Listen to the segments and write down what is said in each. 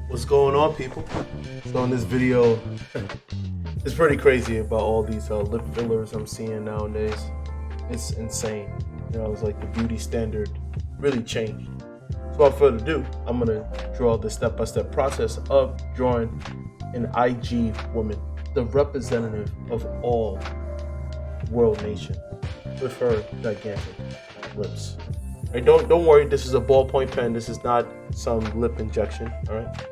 What's going on, people? So in this video, it's pretty crazy about all these lip fillers I'm seeing nowadays. It's insane. It's like the beauty standard really changed. So without further ado, I'm gonna draw the step-by-step process of drawing an IG woman, the representative of all world nations, with her gigantic lips. Right, don't worry, this is a ballpoint pen. This is not some lip injection. All right.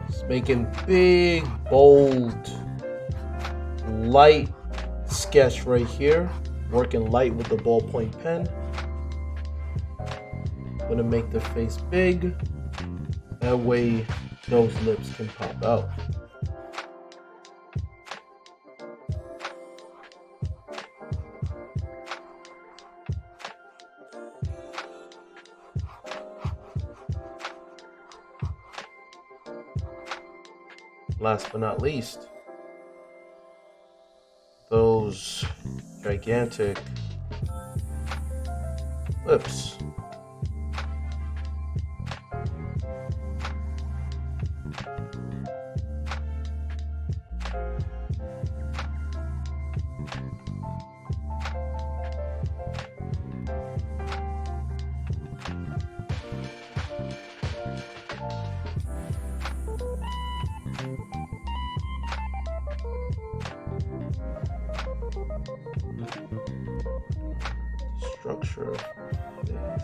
Just making big, bold, light sketch right here. Working light with the ballpoint pen. Gonna make the face big. That way those lips can pop out. Last but not least, those gigantic lips. Structure of this.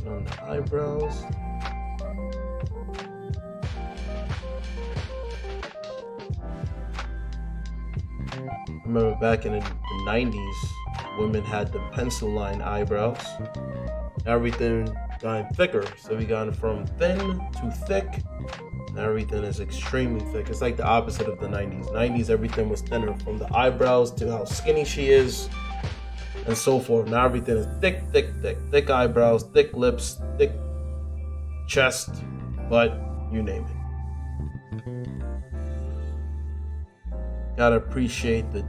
And on the eyebrows. I remember back in the 90s, women had the pencil line eyebrows. Everything got thicker, so we got from thin to thick. Everything is extremely thick. It's like the opposite of the 90s. 90s, everything was thinner, from the eyebrows to how skinny she is, and so forth. Now everything is thick, thick, thick. Thick eyebrows, thick lips, thick chest, butt, you name it. Gotta appreciate the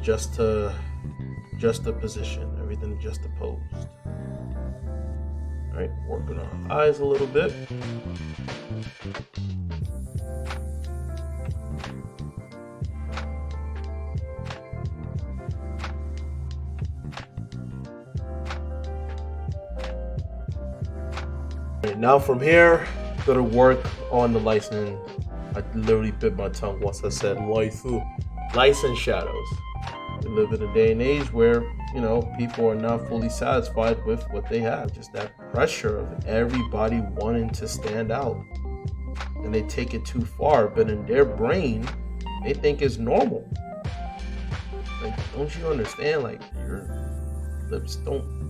juxtaposition. Everything juxtaposed. Alright, working on her eyes a little bit. Now from here, gonna work on the lighting. I literally bit my tongue once I said lights and shadows. We live in a day and age where, people are not fully satisfied with what they have. Just that pressure of everybody wanting to stand out. And they take it too far, but in their brain, they think it's normal. Like, don't you understand? Like, your lips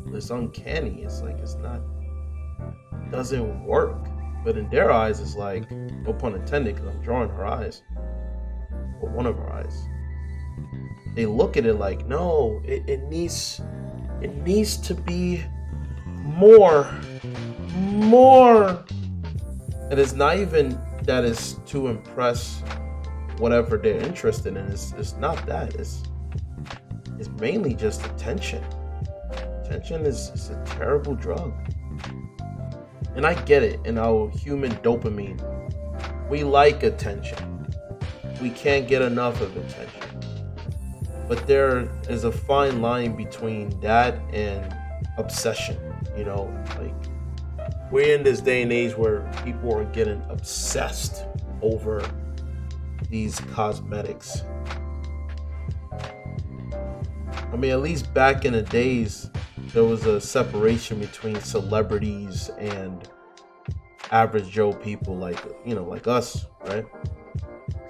it's uncanny. It's like, doesn't work. But in their eyes, it's like, no pun intended, because I'm drawing her eyes, or one of her eyes. They look at it like, no, it needs to be more. And it's not even that it's to impress whatever they're interested in. It's not that. It's mainly just attention. Attention is a terrible drug. And I get it, in our human dopamine, we like attention. We can't get enough of attention. But there is a fine line between that and obsession. Like, we're in this day and age where people are getting obsessed over these cosmetics. I mean, at least back in the days, there was a separation between celebrities and average Joe people like us, right?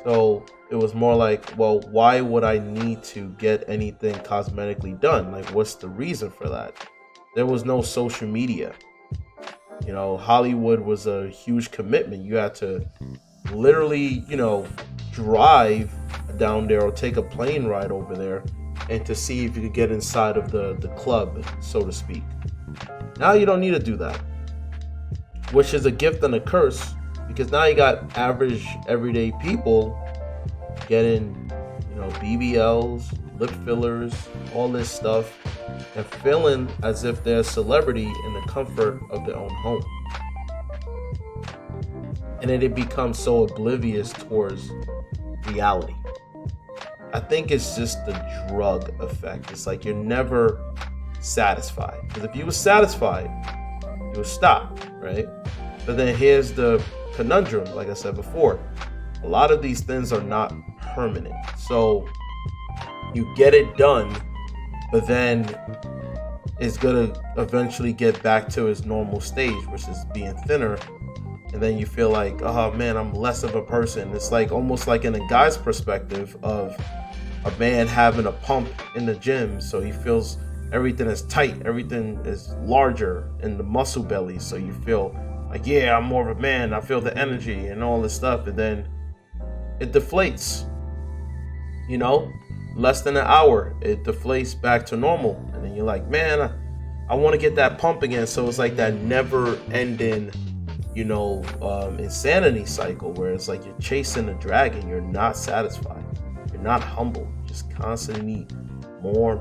So it was more like, well, why would I need to get anything cosmetically done? Like, what's the reason for that? There was no social media. Hollywood was a huge commitment. You had to literally, drive down there or take a plane ride over there and to see if you could get inside of the club, so to speak. Now you don't need to do that, which is a gift and a curse, because now you got average, everyday people getting, BBLs, lip fillers, all this stuff, and feeling as if they're a celebrity in the comfort of their own home. and then it becomes so oblivious towards reality. I think it's just the drug effect. It's like you're never satisfied. Because if you were satisfied, you would stop, right? But then here's the conundrum, like I said before. A lot of these things are not permanent. So you get it done, but then it's gonna eventually get back to its normal stage, which is being thinner. And then you feel like, oh man, I'm less of a person. It's like almost like in a guy's perspective of a man having a pump in the gym, so he feels everything is tight, everything is larger in the muscle belly, so you feel like, yeah, I'm more of a man, I feel the energy and all this stuff, and then it deflates, you know, less than an hour, it deflates back to normal, and then you're like, man, I want to get that pump again. So it's like that never ending, you know, insanity cycle where it's like you're chasing a dragon, you're not satisfied, you're not humble, you just constantly need more,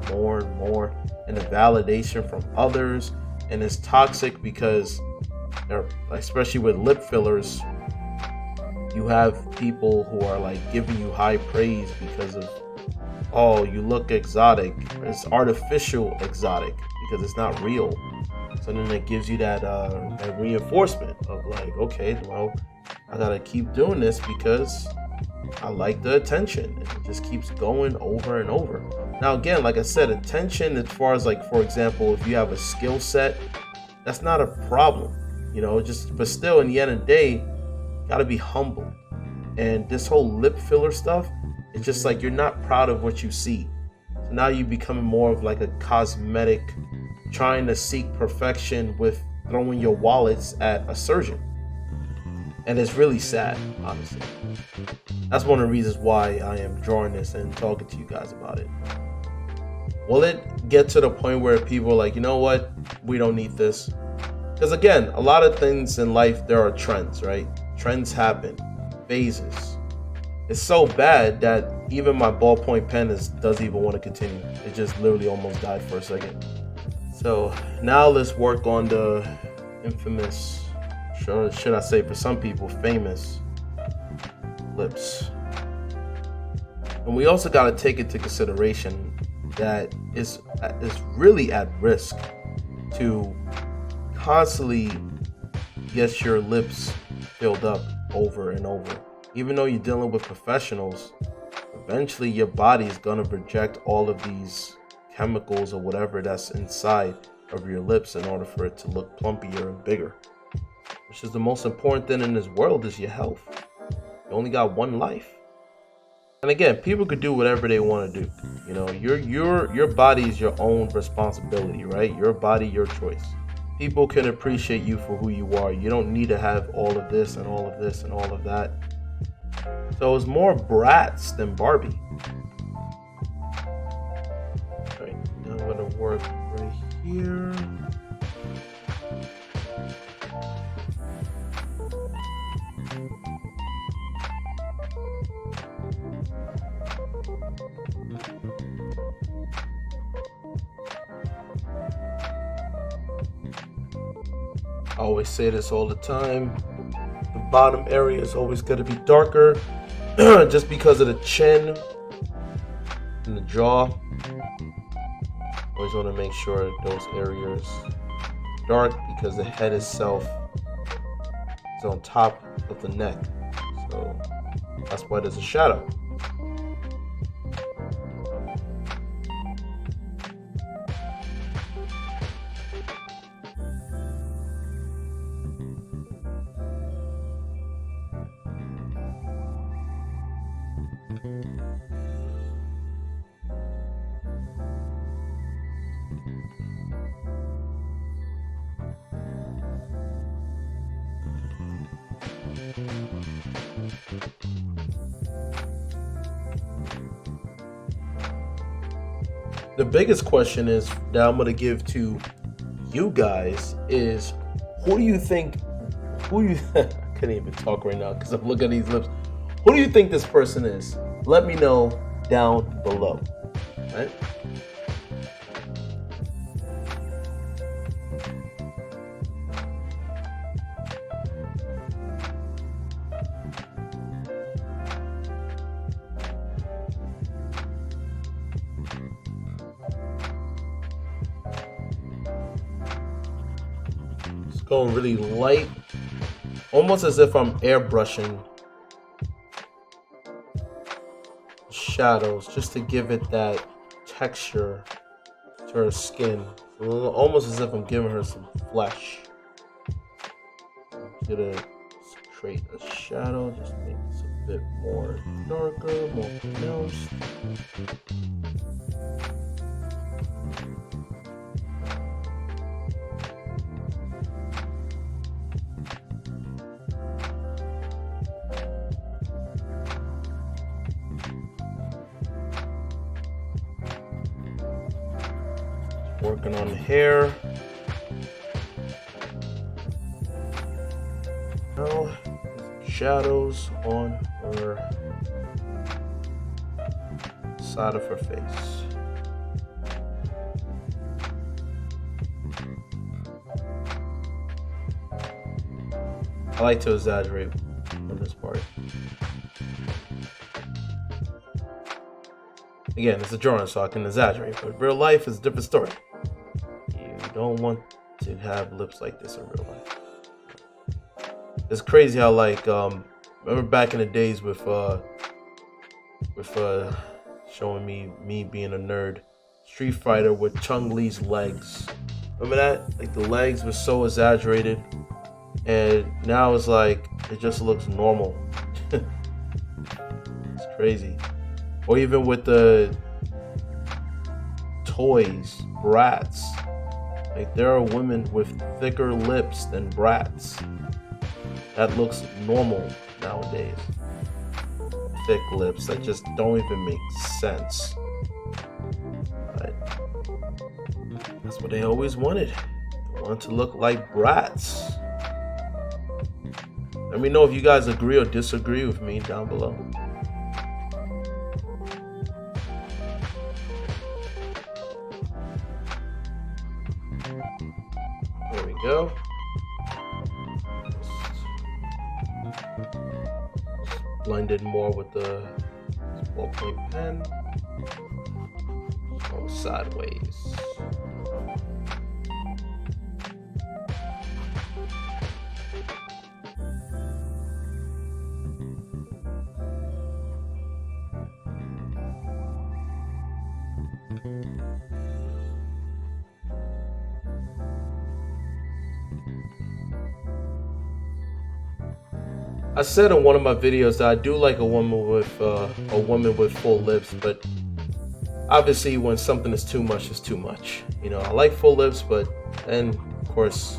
and the validation from others. And it's toxic because especially with lip fillers, you have people who are like giving you high praise because of, oh, you look exotic. It's artificial exotic because it's not real. So then it gives you that reinforcement of like, okay, well, I gotta keep doing this because I like the attention. It just keeps going over and over. Now again, like I said, attention as far as like, for example, if you have a skill set, that's not a problem, you know, just, but still in the end of the day, you gotta be humble. And this whole lip filler stuff, it's just like you're not proud of what you see. So now you become more of like a cosmetic, trying to seek perfection with throwing your wallets at a surgeon. And it's really sad, honestly. That's one of the reasons why I am drawing this and talking to you guys about it. Will it get to the point where people are like, you know what, we don't need this? Because again, a lot of things in life, there are trends, right? Trends happen, phases. It's so bad that even my ballpoint pen doesn't even want to continue. It just literally almost died for a second. So now let's work on the infamous, should I say for some people, famous lips. And we also got to take into consideration that is really at risk to constantly get your lips filled up over and over. Even though you're dealing with professionals, eventually your body is going to reject all of these chemicals or whatever that's inside of your lips in order for it to look plumpier and bigger. Which is the most important thing in this world, is your health. You only got one life. And again, people could do whatever they want to do. You know, your body is your own responsibility, right? Your body, your choice. People can appreciate you for who you are. You don't need to have all of this and all of this and all of that. So it's more Bratz than Barbie. All right, now I'm gonna work right here. I always say this all the time. The bottom area is always going to be darker just because of the chin and the jaw. Always want to make sure those areas dark because the head itself is on top of the neck. So that's why there's a shadow. The biggest question is that I'm going to give to you guys is, I can't even talk right now because I'm looking at these lips. Who do you think this person is? Let me know down below. Right? Going really light, almost as if I'm airbrushing shadows just to give it that texture to her skin. Almost as if I'm giving her some flesh. I'm gonna create a shadow, just make this a bit more darker, more pronounced. Working on the hair. Now, shadows on her side of her face. I like to exaggerate on this part. Again, it's a drawing, so I can exaggerate, but real life is a different story. You don't want to have lips like this in real life. It's crazy how, like, remember back in the days with showing me being a nerd, Street Fighter with Chun-Li's legs. Remember that? Like, the legs were so exaggerated, and now it's like it just looks normal. It's crazy. Or even with the toys, brats. Like, there are women with thicker lips than brats. That looks normal nowadays. Thick lips that just don't even make sense. But that's what they always wanted. They wanted to look like brats. Let me know if you guys agree or disagree with me down below. There we go. Just blend in more with the ballpoint pen. Go sideways. I said in one of my videos that I do like a woman with full lips, but obviously when something is too much, it's too much. You know, I like full lips, but then of course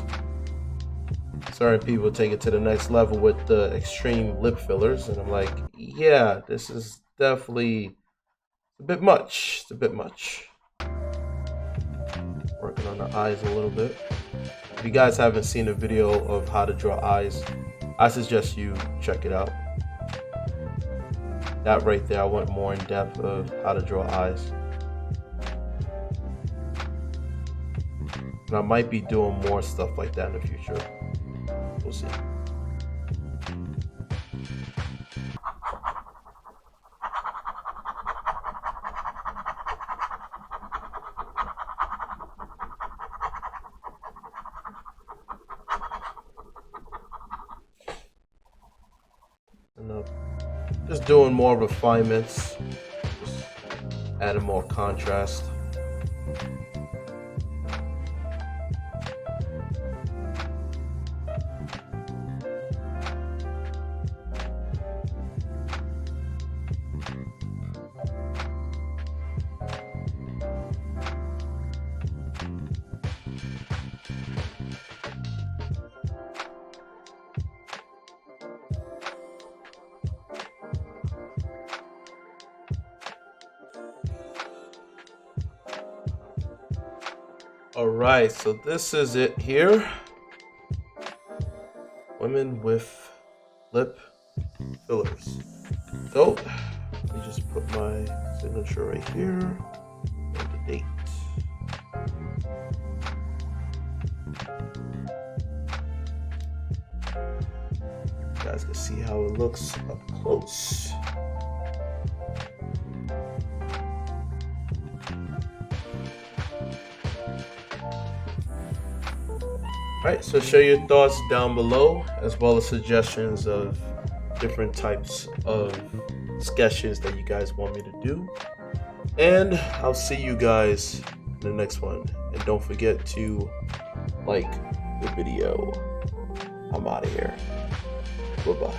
certain people take it to the next level with the extreme lip fillers, and I'm like, yeah, this is definitely a bit much. It's a bit much. Working on the eyes a little bit. If you guys haven't seen a video of how to draw eyes, I suggest you check it out. That right there, I went more in depth of how to draw eyes. And I might be doing more stuff like that in the future. We'll see. Just doing more refinements, just adding more contrast. Alright, so this is it here. Women with lip fillers. So, let me just put my signature right here and the date. You guys can see how it looks up close. All right, so share your thoughts down below, as well as suggestions of different types of sketches that you guys want me to do. And I'll see you guys in the next one. And don't forget to like the video. I'm out of here. Bye-bye.